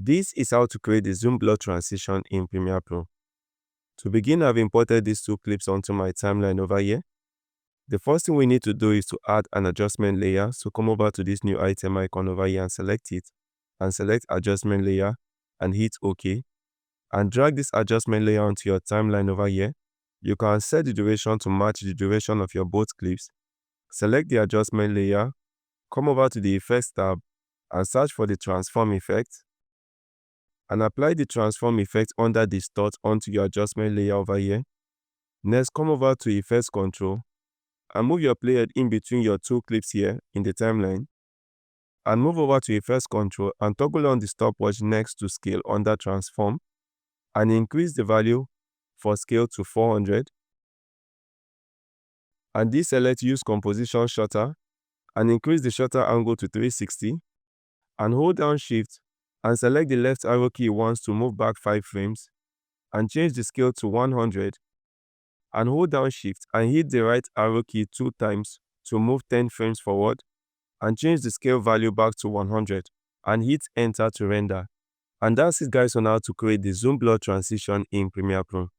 This is how to create the zoom blur transition in Premiere Pro. To begin, I've imported these two clips onto my timeline over here. The first thing we need to do is to add an adjustment layer. So come over to this new item icon over here and select it, and select adjustment layer and hit OK. And drag this adjustment layer onto your timeline over here. You can set the duration to match the duration of your both clips. Select the adjustment layer, come over to the Effects tab and search for the Transform effect, and apply the transform effect under Distort onto your adjustment layer over here. Next, come over to Effects Control and move your playhead in between your two clips here in the timeline. And move over to Effects Control and toggle on the stopwatch next to Scale under Transform, and increase the value for Scale to 400. And deselect Use Composition Shutter and increase the shutter angle to 360. And hold down Shift and select the left arrow key once to move back 5 frames, and change the scale to 100, and hold down Shift and hit the right arrow key 2 times to move 10 frames forward, and change the scale value back to 100 and hit Enter to render. And that's it guys on how to create the zoom blur transition in Premiere Pro.